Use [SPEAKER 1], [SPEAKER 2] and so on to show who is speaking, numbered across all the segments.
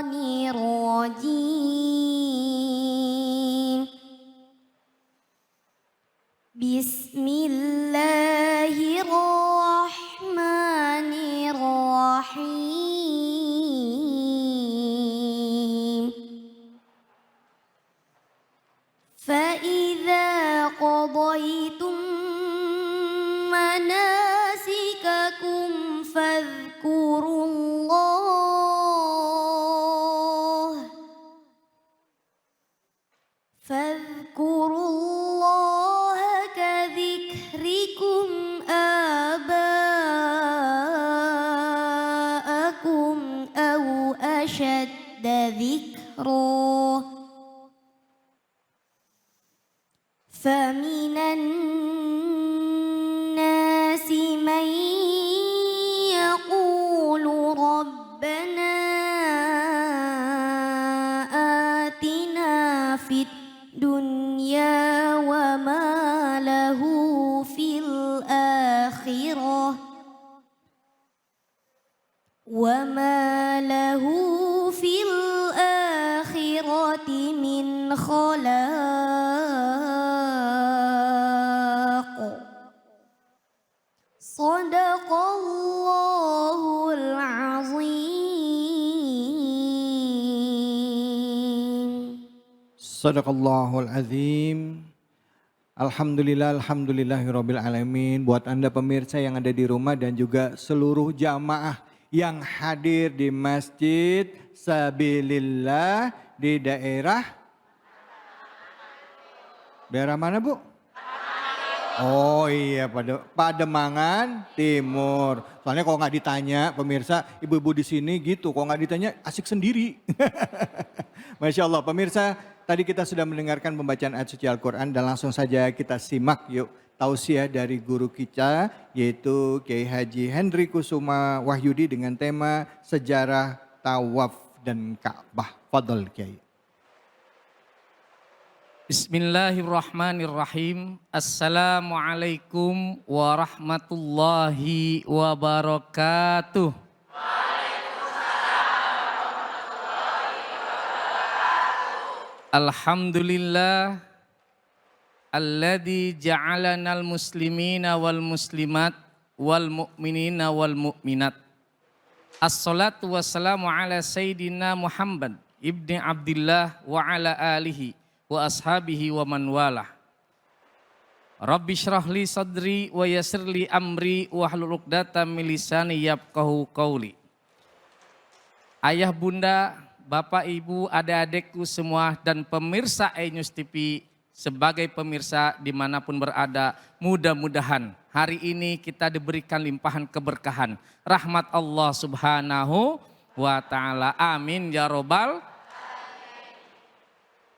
[SPEAKER 1] الرجيم بسم الله الرحمن الرحيم فإذا قضيتم مناسككم فاذكروا الله كذكركم آباءكم أو أشد ذكرا فمن الناس من يقول ربنا آتنا في الدنيا وما له في الآخرة من خلاق صدق الله العظيم.
[SPEAKER 2] Sadaqallahul azim. Alhamdulillahirabbil alamin. Buat Anda pemirsa yang ada di rumah dan juga seluruh jamaah yang hadir di Masjid Sabilillah di daerah mana, Bu? Oh iya, Pademangan Timur. Soalnya kalau nggak ditanya pemirsa, ibu-ibu di sini gitu, kalau nggak ditanya asik sendiri. Masya Allah, pemirsa, tadi kita sudah mendengarkan pembacaan ayat suci Al-Quran dan langsung saja kita simak yuk tausiah dari guru kita yaitu Kiai Haji Hendri Kusuma Wahyudi dengan tema sejarah tawaf dan Ka'bah. Fadhol Kiai.
[SPEAKER 3] Bismillahirrahmanirrahim. Assalamualaikum warahmatullahi wabarakatuh. Alhamdulillah alladzi ja'alanal muslimina wal muslimat wal mu'minina wal mu'minat. Assalatu wassalamu ala sayyidina Muhammad ibni Abdillah wa ala alihi wa ashabihi wa man walah. Rabbi syrah li sadri wa yassir li amri wa hlul 'uqdatam min lisani yafqahu qauli. Ayah bunda, bapak ibu, adik-adikku semua dan pemirsa iNews TV sebagai pemirsa dimanapun berada, mudah-mudahan hari ini kita diberikan limpahan keberkahan rahmat Allah subhanahu wa ta'ala. Amin ya robbal.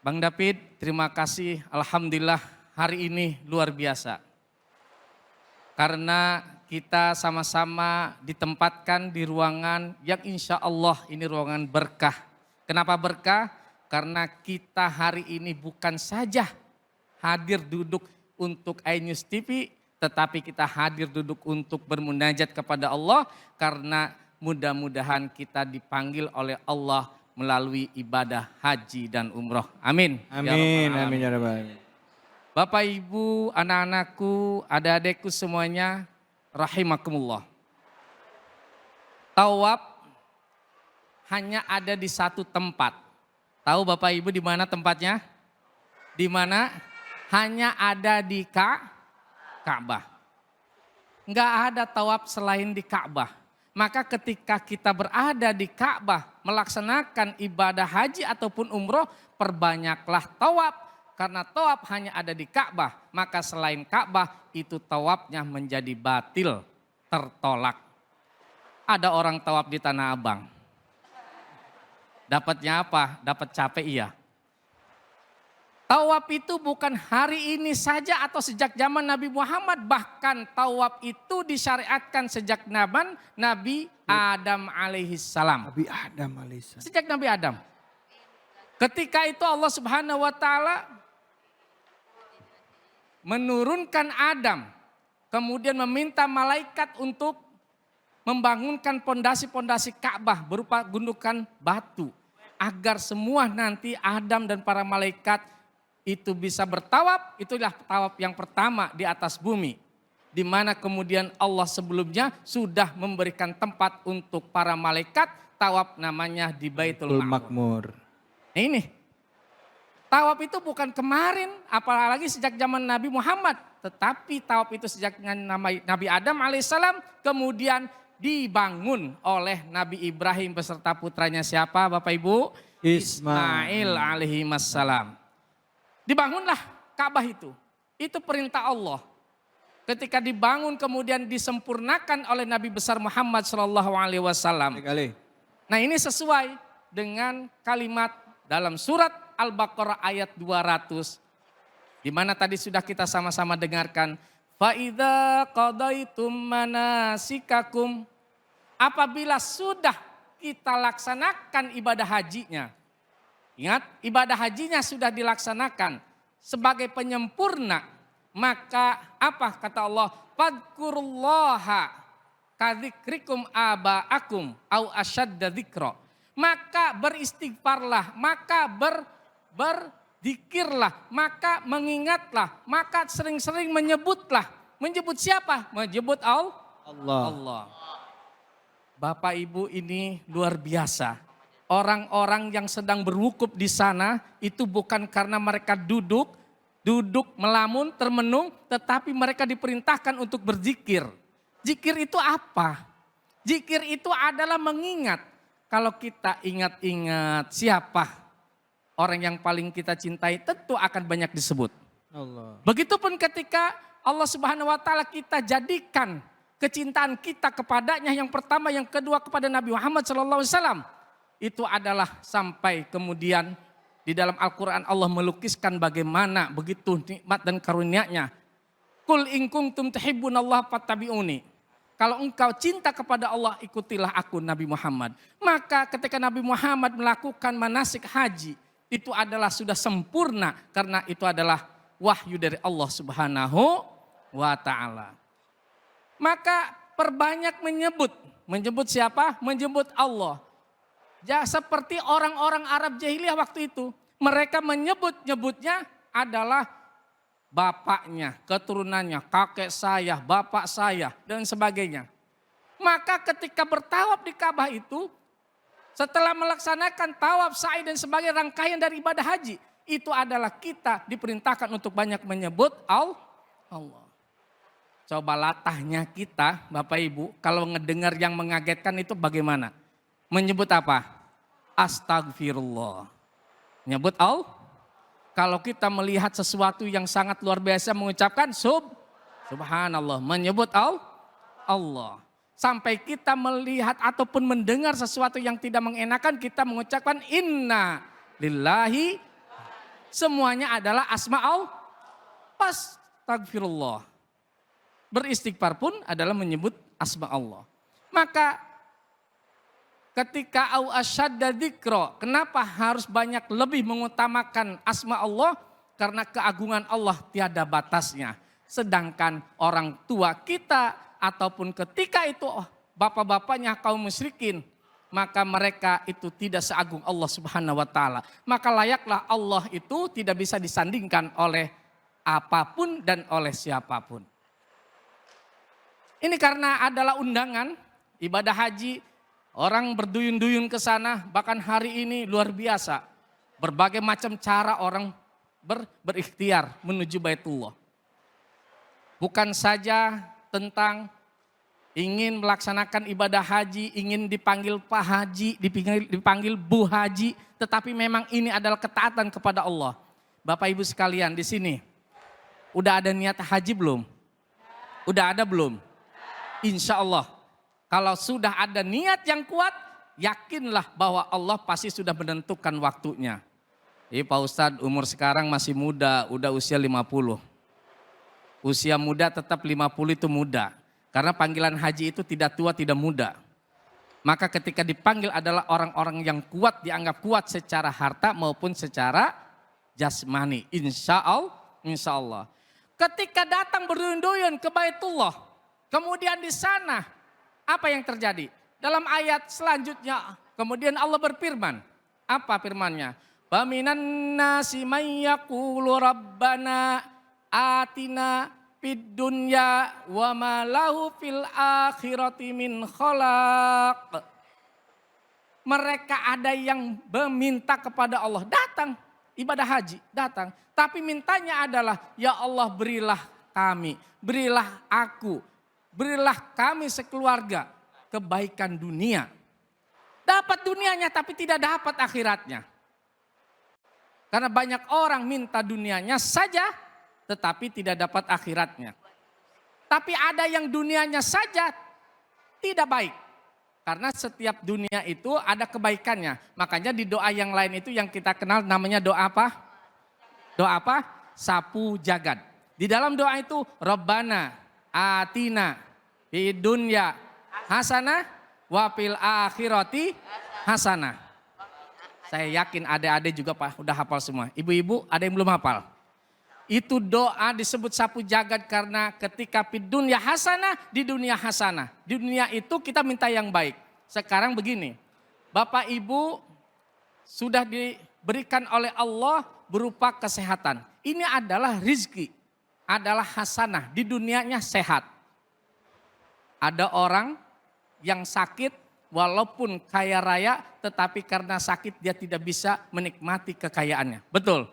[SPEAKER 3] Bang David, terima kasih. Alhamdulillah hari ini luar biasa. Karena kita sama-sama ditempatkan di ruangan yang insya Allah ini ruangan berkah. Kenapa berkah? Karena kita hari ini bukan saja hadir duduk untuk iNews TV, tetapi kita hadir duduk untuk bermunajat kepada Allah karena mudah-mudahan kita dipanggil oleh Allah melalui ibadah haji dan umroh. Amin.
[SPEAKER 2] Amin, amin ya rabbal alamin.
[SPEAKER 3] Bapak ibu, anak-anakku, adik-adikku semuanya, rahimakumullah. Tawaf hanya ada di satu tempat. Tahu Bapak Ibu di mana tempatnya? Di mana? Hanya ada di Ka'bah. Enggak ada tawaf selain di Ka'bah. Maka ketika kita berada di Ka'bah melaksanakan ibadah haji ataupun umroh, perbanyaklah tawaf. Karena tawaf hanya ada di Ka'bah, maka selain Ka'bah itu tawafnya menjadi batil, tertolak. Ada orang tawaf di Tanah Abang. Dapatnya apa? Dapat capek iya. Tawaf itu bukan hari ini saja atau sejak zaman Nabi Muhammad. Bahkan tawaf itu disyariatkan sejak zaman Nabi Adam alaihissalam.
[SPEAKER 2] Nabi Adam alaihissalam.
[SPEAKER 3] Sejak Nabi Adam. Ketika itu Allah subhanahu wa ta'ala menurunkan Adam. Kemudian meminta malaikat untuk membangunkan pondasi-pondasi Ka'bah berupa gundukan batu. agar semua nanti Adam dan para malaikat itu bisa bertawaf, itulah tawaf yang pertama di atas bumi. Di mana kemudian Allah sebelumnya sudah memberikan tempat untuk para malaikat tawaf namanya di Baitul Ma'mur. Nah ini, tawaf itu bukan kemarin, apalagi sejak zaman Nabi Muhammad. Tetapi tawaf itu sejak Nabi Adam alaihissalam kemudian dibangun oleh Nabi Ibrahim beserta putranya siapa Bapak Ibu? Ismail alaihissalam. Dibangunlah Ka'bah itu perintah Allah. Ketika dibangun kemudian disempurnakan oleh Nabi besar Muhammad SAW. Nah ini sesuai dengan kalimat dalam surat Al-Baqarah ayat 200. Di mana tadi sudah kita sama-sama dengarkan. Fa'idha qadaitum manasikakum. Apabila sudah kita laksanakan ibadah hajinya. Ingat, ibadah hajinya sudah dilaksanakan sebagai penyempurna. Maka apa kata Allah? Fadkurullaha kadzikrikum aba'akum au asyadda dzikra. Maka beristighfarlah, maka berzikirlah, maka mengingatlah, maka sering-sering menyebutlah. Menyebut siapa? Menyebut Allah. Bapak Ibu ini luar biasa. Orang-orang yang sedang berwukuf di sana itu bukan karena mereka duduk melamun, termenung, tetapi mereka diperintahkan untuk berzikir. Zikir itu apa? Zikir itu adalah mengingat. Kalau kita ingat-ingat siapa orang yang paling kita cintai, tentu akan banyak disebut. Allah. Begitupun ketika Allah Subhanahu wa taala kita jadikan kecintaan kita kepadanya yang pertama, yang kedua kepada Nabi Muhammad SAW. Itu adalah sampai kemudian di dalam Al-Quran Allah melukiskan bagaimana begitu nikmat dan karunia-Nya. Qul in kuntum tuhibbunallaha fattabi'uni. Kalau engkau cinta kepada Allah, ikutilah aku Nabi Muhammad. Maka ketika Nabi Muhammad melakukan manasik haji, itu adalah sudah sempurna karena itu adalah wahyu dari Allah Subhanahu wa taala. Maka perbanyak menyebut siapa? Menyebut Allah. Ya, seperti orang-orang Arab jahiliyah waktu itu. Mereka menyebutnya adalah bapaknya, keturunannya, kakek saya, bapak saya, dan sebagainya. Maka ketika bertawaf di Ka'bah itu, setelah melaksanakan tawaf, sa'i dan sebagai rangkaian dari ibadah haji, itu adalah kita diperintahkan untuk banyak menyebut Allah. Coba latahnya kita, Bapak Ibu, kalau ngedengar yang mengagetkan itu bagaimana? Menyebut apa? Astagfirullah. Menyebut Allah. Kalau kita melihat sesuatu yang sangat luar biasa mengucapkan subhanallah. Menyebut Allah. Sampai kita melihat ataupun mendengar sesuatu yang tidak mengenakan, kita mengucapkan inna lillahi. Semuanya adalah asma Allah. Astagfirullah. Beristighfar pun adalah menyebut asma Allah. Maka ketika au asyadda dzikra, kenapa harus banyak lebih mengutamakan asma Allah? Karena keagungan Allah tiada batasnya. Sedangkan orang tua kita ataupun ketika itu bapak-bapaknya kaum musyrikin, maka mereka itu tidak seagung Allah Subhanahu wa taala. Maka layaklah Allah itu tidak bisa disandingkan oleh apapun dan oleh siapapun. Ini karena adalah undangan ibadah haji. Orang berduyun-duyun ke sana, bahkan hari ini luar biasa. Berbagai macam cara orang berikhtiar menuju Baitullah. Bukan saja tentang ingin melaksanakan ibadah haji, ingin dipanggil Pak Haji, dipanggil Bu Haji, tetapi memang ini adalah ketaatan kepada Allah. Bapak Ibu sekalian di sini, udah ada niat haji belum? Udah ada belum? Insya Allah. Kalau sudah ada niat yang kuat, yakinlah bahwa Allah pasti sudah menentukan waktunya. Pak Ustadz umur sekarang masih muda, udah usia 50. Usia muda tetap 50 itu muda. Karena panggilan haji itu tidak tua, tidak muda. Maka ketika dipanggil adalah orang-orang yang kuat, dianggap kuat secara harta maupun secara jasmani. Insya Allah. Ketika datang berduyun-duyun ke Baitullah, kemudian di sana apa yang terjadi? Dalam ayat selanjutnya kemudian Allah berfirman, Apa firmannya? Waminan nasi may yaqulu rabbana atina fid dunya wa ma lahu fil akhirati min khalaq. Mereka ada yang meminta kepada Allah, datang ibadah haji, datang. Tapi mintanya adalah, ya Allah berilah kami, berilah aku, berilah kami sekeluarga kebaikan dunia. Dapat dunianya tapi tidak dapat akhiratnya. Karena banyak orang minta dunianya saja tetapi tidak dapat akhiratnya. Tapi ada yang dunianya saja tidak baik. Karena setiap dunia itu ada kebaikannya. Makanya di doa yang lain itu yang kita kenal namanya doa apa? Doa apa? Sapu jagad. Di dalam doa itu Rabbana atina fid dunya hasanah wa fil akhirati hasanah. Saya yakin adik-adik juga Pak udah hafal semua. Ibu-ibu ada yang belum hafal? Itu doa disebut sapu jagad karena ketika fid dunya hasanah, di dunia hasanah. Di dunia itu kita minta yang baik. Sekarang begini, Bapak Ibu sudah diberikan oleh Allah berupa kesehatan. Ini adalah rizki, adalah hasanah, di dunianya sehat. Ada orang yang sakit walaupun kaya raya tetapi karena sakit dia tidak bisa menikmati kekayaannya. Betul?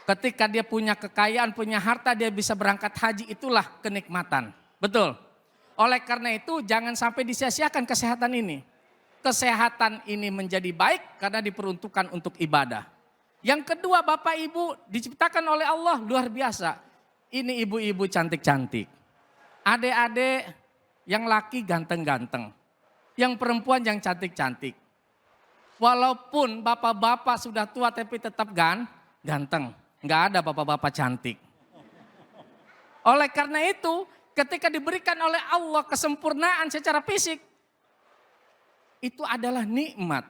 [SPEAKER 3] Ketika dia punya kekayaan, punya harta, dia bisa berangkat haji, itulah kenikmatan. Betul? Oleh karena itu jangan sampai disia-siakan kesehatan ini. Kesehatan ini menjadi baik karena diperuntukkan untuk ibadah. Yang kedua Bapak Ibu diciptakan oleh Allah luar biasa. Ini ibu-ibu cantik-cantik. Adik-adik yang laki ganteng-ganteng. Yang perempuan yang cantik-cantik. Walaupun bapak-bapak sudah tua tapi tetap ganteng. Enggak ada bapak-bapak cantik. Oleh karena itu, ketika diberikan oleh Allah kesempurnaan secara fisik, itu adalah nikmat.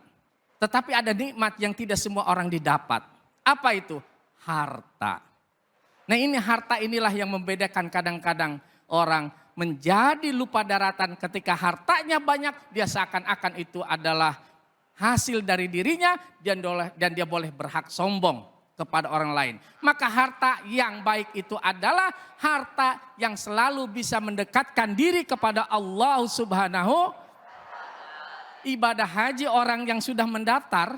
[SPEAKER 3] Tetapi ada nikmat yang tidak semua orang didapat. Apa itu? Harta. Nah ini harta inilah yang membedakan kadang-kadang orang menjadi lupa daratan ketika hartanya banyak, dia seakan-akan itu adalah hasil dari dirinya dan dia boleh berhak sombong kepada orang lain. Maka harta yang baik itu adalah harta yang selalu bisa mendekatkan diri kepada Allah Subhanahu. Ibadah haji orang yang sudah mendaftar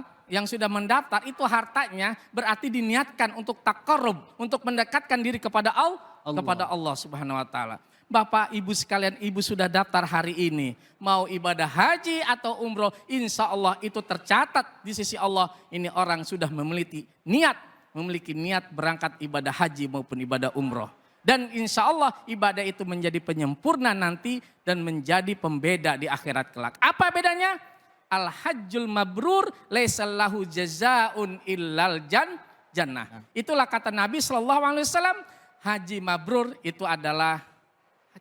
[SPEAKER 3] itu hartanya berarti diniatkan untuk taqarrub, untuk mendekatkan diri kepada Allah Subhanahu wa taala. Bapak Ibu sekalian, Ibu sudah daftar hari ini, mau ibadah haji atau umroh, insya Allah itu tercatat di sisi Allah. Ini orang sudah memiliki niat berangkat ibadah haji maupun ibadah umroh. Dan insya Allah ibadah itu menjadi penyempurna nanti dan menjadi pembeda di akhirat kelak. Apa bedanya? Al-hajjul mabrur laisallahu jazaun illal jannah. Itulah kata Nabi SAW, haji mabrur itu adalah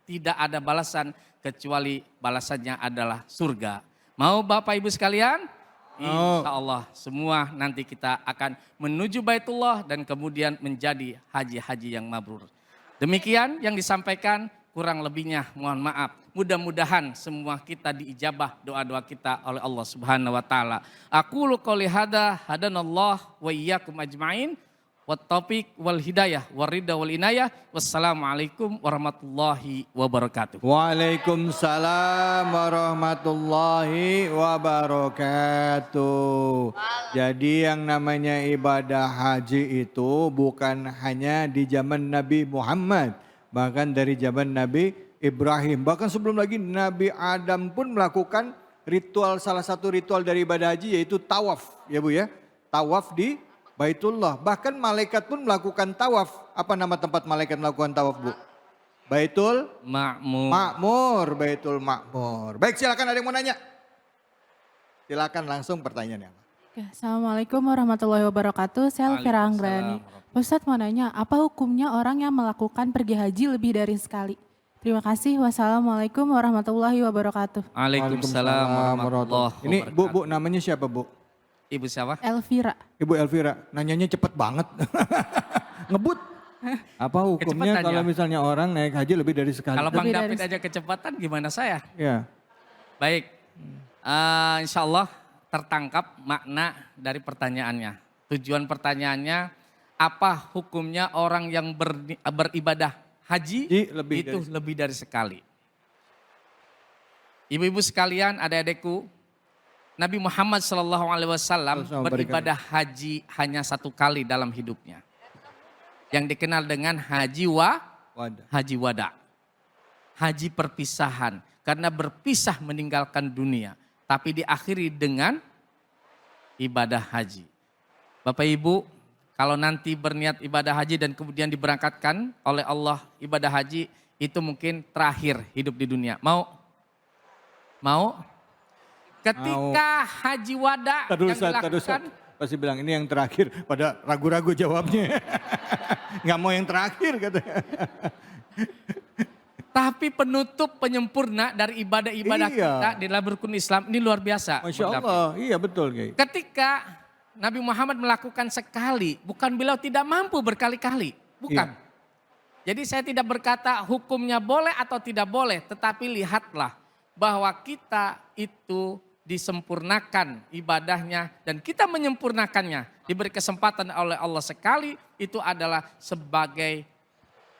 [SPEAKER 3] tidak ada balasan kecuali balasannya adalah surga. Mau Bapak Ibu sekalian? Insya Allah semua nanti kita akan menuju Baitullah dan kemudian menjadi haji-haji yang mabrur. Demikian yang disampaikan, kurang lebihnya mohon maaf. Mudah-mudahan semua kita diijabah doa-doa kita oleh Allah Subhanahu wa taala. Aqulu qouli hadza hadanallah wa iyyakum ajmain. Wat-taufiq wal hidayah waridha wal inayah. Wassalamualaikum warahmatullahi wabarakatuh.
[SPEAKER 2] Waalaikumsalam warahmatullahi wabarakatuh. Jadi yang namanya ibadah haji itu bukan hanya di zaman Nabi Muhammad, bahkan dari zaman Nabi Ibrahim, bahkan sebelum lagi Nabi Adam pun melakukan ritual, salah satu ritual dari ibadah haji yaitu tawaf, ya Bu ya. Tawaf di Baitullah, bahkan malaikat pun melakukan tawaf. Apa nama tempat malaikat melakukan tawaf Bu? Baitul Ma'mur, Baitul Ma'mur. Baik, silakan, ada yang mau nanya? Silakan langsung pertanyaannya.
[SPEAKER 4] Assalamualaikum warahmatullahi wabarakatuh. Saya Elvira Anggrani. Ustadz mau nanya, apa hukumnya orang yang melakukan pergi haji lebih dari sekali? Terima kasih. Wassalamualaikum warahmatullahi wabarakatuh.
[SPEAKER 3] Waalaikumsalam warahmatullahi wabarakatuh.
[SPEAKER 2] Ini Bu, namanya siapa Bu?
[SPEAKER 3] Ibu siapa?
[SPEAKER 4] Elvira.
[SPEAKER 2] Ibu Elvira, nanyanya cepet banget. Ngebut. Apa hukumnya kalau misalnya orang naik haji lebih dari sekali?
[SPEAKER 3] Kalau Bang David aja kecepatan gimana saya?
[SPEAKER 2] Ya.
[SPEAKER 3] Baik, insya Allah tertangkap makna dari pertanyaannya. Tujuan pertanyaannya, apa hukumnya orang yang beribadah haji lebih dari sekali. Ibu-ibu sekalian, adik-adikku, Nabi Muhammad SAW beribadah haji hanya 1 kali dalam hidupnya. Yang dikenal dengan haji wada. Haji perpisahan, karena berpisah meninggalkan dunia. Tapi diakhiri dengan ibadah haji. Bapak Ibu, kalau nanti berniat ibadah haji dan kemudian diberangkatkan oleh Allah ibadah haji, itu mungkin terakhir hidup di dunia. Mau? Ketika haji wada yang dilakukan.
[SPEAKER 2] Pasti bilang ini yang terakhir, pada ragu-ragu jawabnya. Nggak mau yang terakhir katanya.
[SPEAKER 3] Tapi penutup penyempurna dari ibadah-ibadah kita di dalam rukun Islam ini luar biasa.
[SPEAKER 2] Masya Allah, iya betul.
[SPEAKER 3] Ketika Nabi Muhammad melakukan sekali, bukan beliau tidak mampu berkali-kali. Bukan. Iya. Jadi saya tidak berkata hukumnya boleh atau tidak boleh, tetapi lihatlah bahwa kita itu disempurnakan ibadahnya dan kita menyempurnakannya. Diberi kesempatan oleh Allah sekali, itu adalah sebagai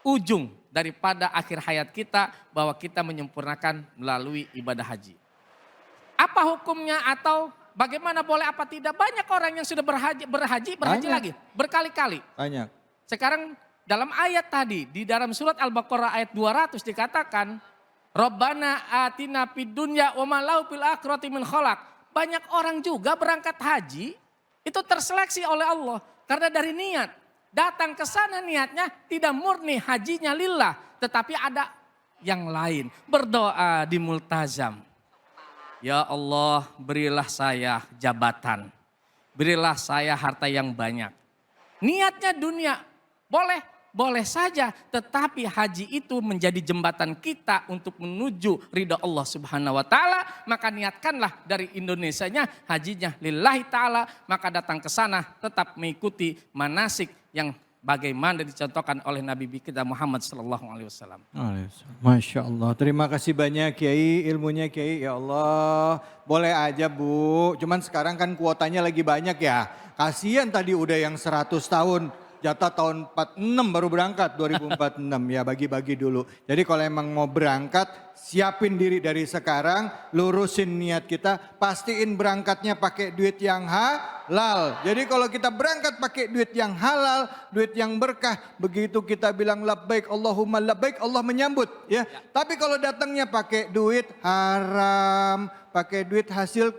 [SPEAKER 3] ujung daripada akhir hayat kita bahwa kita menyempurnakan melalui ibadah haji. Apa hukumnya atau bagaimana boleh apa tidak? Banyak orang yang sudah berhaji lagi berkali-kali.
[SPEAKER 2] Banyak.
[SPEAKER 3] Sekarang dalam ayat tadi di dalam surat Al-Baqarah ayat 200 dikatakan Rabbana atina fid dunya wa ma lahu fil akhirati min khalaq. Banyak orang juga berangkat haji itu terseleksi oleh Allah karena dari niat. Datang ke sana niatnya tidak murni hajinya lillah, tetapi ada yang lain. Berdoa di multazam. Ya Allah, berilah saya jabatan. Berilah saya harta yang banyak. Niatnya dunia, boleh saja, tetapi haji itu menjadi jembatan kita untuk menuju ridha Allah Subhanahu wa taala, maka niatkanlah dari Indonesianya hajinya lillahi taala, maka datang ke sana tetap mengikuti manasik yang bagaimana dicontohkan oleh Nabi kita Muhammad sallallahu alaihi wasallam.
[SPEAKER 2] Masya Allah, terima kasih banyak Kiai, ilmunya Kiai, ya Allah. Boleh aja Bu, cuman sekarang kan kuotanya lagi banyak ya. Kasihan tadi udah yang 100 tahun. Jatah tahun 46 baru berangkat 2046 ya, bagi-bagi dulu. Jadi kalau emang mau berangkat siapin diri dari sekarang, lurusin niat kita, pastiin berangkatnya pakai duit yang halal. Jadi kalau kita berangkat pakai duit yang halal, duit yang berkah, begitu kita bilang labbaik Allahumma labbaik, Allah menyambut ya. Tapi kalau datangnya pakai duit haram, pakai duit hasil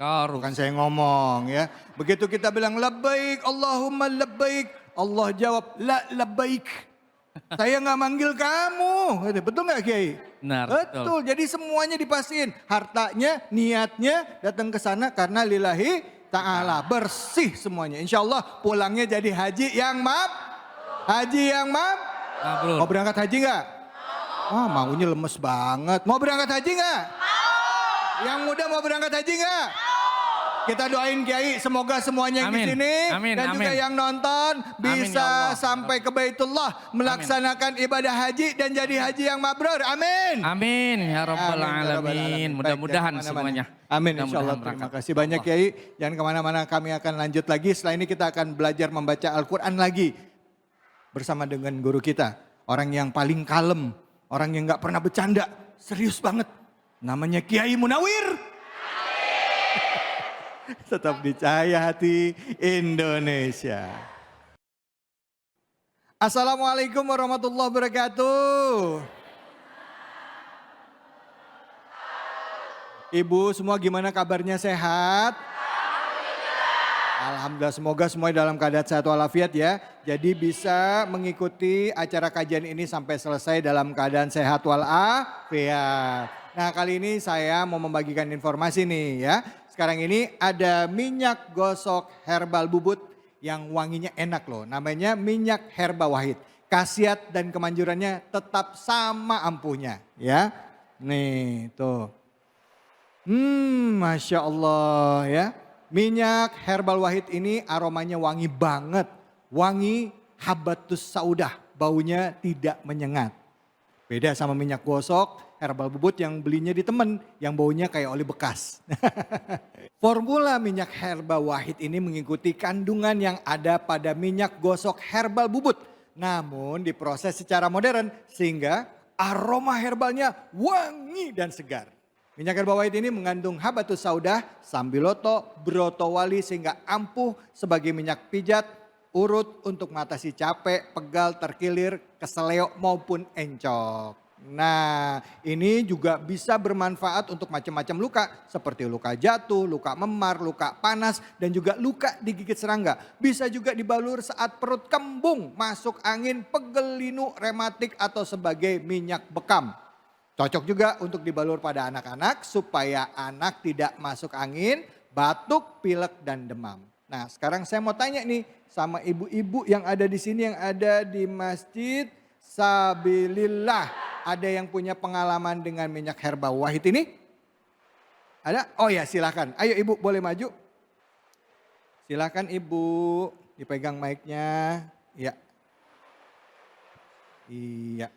[SPEAKER 2] bukan saya ngomong ya. Begitu kita bilang labbaik Allahumma labbaik, Allah jawab la labbaik. Saya nggak manggil kamu. Betul nggak Kiai?
[SPEAKER 3] Benar.
[SPEAKER 2] Betul. Jadi semuanya dipastiin. Hartanya, niatnya datang ke sana karena lillahi ta'ala. Bersih semuanya. Insya Allah pulangnya jadi haji yang Mau berangkat haji nggak? Maunya lemes banget. Mau berangkat haji nggak? Yang muda mau berangkat haji nggak? Kita doain Kiai semoga semuanya yang di sini dan juga yang nonton bisa sampai ke Baitullah melaksanakan ibadah haji dan jadi haji yang mabrur. Amin.
[SPEAKER 3] Amin ya rabbal alamin. Mudah-mudahan semuanya.
[SPEAKER 2] Amin insyaallah. Terima kasih banyak Kiai. Jangan kemana-mana, kami akan lanjut lagi. Setelah ini kita akan belajar membaca Al-Quran lagi bersama dengan guru kita. Orang yang paling kalem, orang yang nggak pernah bercanda, serius banget. Namanya Kiai Munawir. Tetap di Cahaya Hati Indonesia. Assalamualaikum warahmatullahi wabarakatuh. Ibu semua gimana kabarnya, sehat? Alhamdulillah, semoga semuanya dalam keadaan sehat walafiat ya. Jadi bisa mengikuti acara kajian ini sampai selesai dalam keadaan sehat walafiat. Nah kali ini saya mau membagikan informasi nih ya. Sekarang ini ada minyak gosok herbal bubut yang wanginya enak loh. Namanya minyak herba wahid. Khasiat dan kemanjurannya tetap sama ampuhnya ya. Nih tuh. Masya Allah ya. Minyak herbal wahid ini aromanya wangi banget. Wangi habatus saudah, baunya tidak menyengat. Beda sama minyak gosok, herbal bubut yang belinya di temen, yang baunya kayak oli bekas. Formula minyak herba wahid ini mengikuti kandungan yang ada pada minyak gosok herbal bubut. Namun diproses secara modern sehingga aroma herbalnya wangi dan segar. Minyak herba wahid ini mengandung habatus saudah, sambiloto, brotowali sehingga ampuh sebagai minyak pijat, urut untuk mengatasi capek, pegal, terkilir, keseleo maupun encok. Nah, ini juga bisa bermanfaat untuk macam-macam luka seperti luka jatuh, luka memar, luka panas dan juga luka digigit serangga. Bisa juga dibalur saat perut kembung, masuk angin, pegel linu, rematik atau sebagai minyak bekam. Cocok juga untuk dibalur pada anak-anak supaya anak tidak masuk angin, batuk, pilek dan demam. Nah, sekarang saya mau tanya nih sama ibu-ibu yang ada di sini, yang ada di Masjid Sabilillah. Ada yang punya pengalaman dengan minyak herba wahid ini? Ada? Oh ya, silakan. Ayo ibu, boleh maju. Silakan ibu, dipegang mic-nya. Iya. Iya.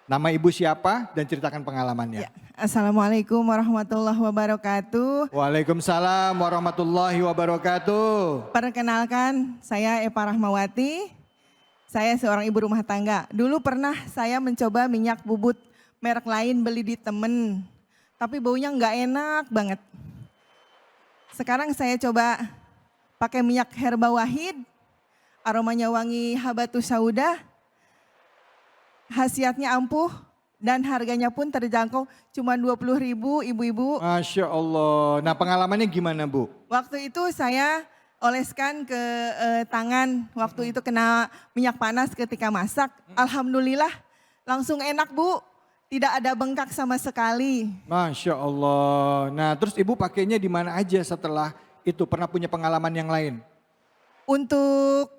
[SPEAKER 2] Nama ibu siapa dan ceritakan pengalamannya.
[SPEAKER 5] Ya. Assalamualaikum warahmatullahi wabarakatuh.
[SPEAKER 2] Waalaikumsalam warahmatullahi wabarakatuh.
[SPEAKER 5] Perkenalkan, saya Epa Rahmawati. Saya seorang ibu rumah tangga. Dulu pernah saya mencoba minyak bubut merek lain beli di temen. Tapi baunya nggak enak banget. Sekarang saya coba pakai minyak herba wahid. Aromanya wangi habatus saudah. Khasiatnya ampuh dan harganya pun terjangkau cuma 20.000 ibu-ibu.
[SPEAKER 2] Masya Allah. Nah pengalamannya gimana Bu?
[SPEAKER 5] Waktu itu saya oleskan ke tangan, waktu itu kena minyak panas ketika masak. Alhamdulillah langsung enak Bu, tidak ada bengkak sama sekali.
[SPEAKER 2] Masya Allah. Nah terus ibu pakainya di mana aja setelah itu? Pernah punya pengalaman yang lain?
[SPEAKER 5] Untuk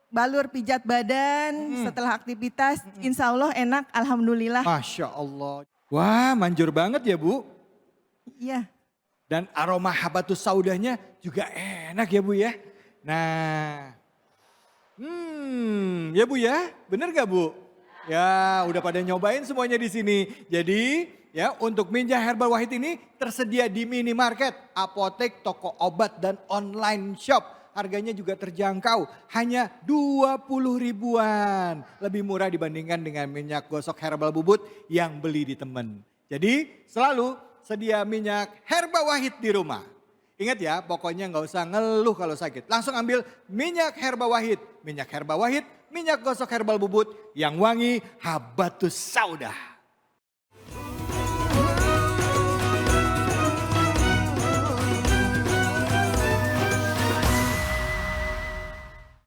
[SPEAKER 5] balur pijat badan setelah aktivitas, insya Allah enak, alhamdulillah.
[SPEAKER 2] Masya Allah. Wah manjur banget ya Bu.
[SPEAKER 5] Iya.
[SPEAKER 2] Dan aroma habatus saudahnya juga enak ya Bu ya. Nah, ya Bu ya, bener gak Bu? Ya udah pada nyobain semuanya di sini. Jadi ya untuk minyak herbal wahid ini tersedia di minimarket, apotek, toko obat dan online shop. Harganya juga terjangkau, hanya 20 ribuan. Lebih murah dibandingkan dengan minyak gosok herbal bubut yang beli di temen. Jadi selalu sedia minyak herba wahid di rumah. Ingat ya, pokoknya nggak usah ngeluh kalau sakit. Langsung ambil minyak herba wahid. Minyak herba wahid, minyak gosok herbal bubut yang wangi habatus saudah.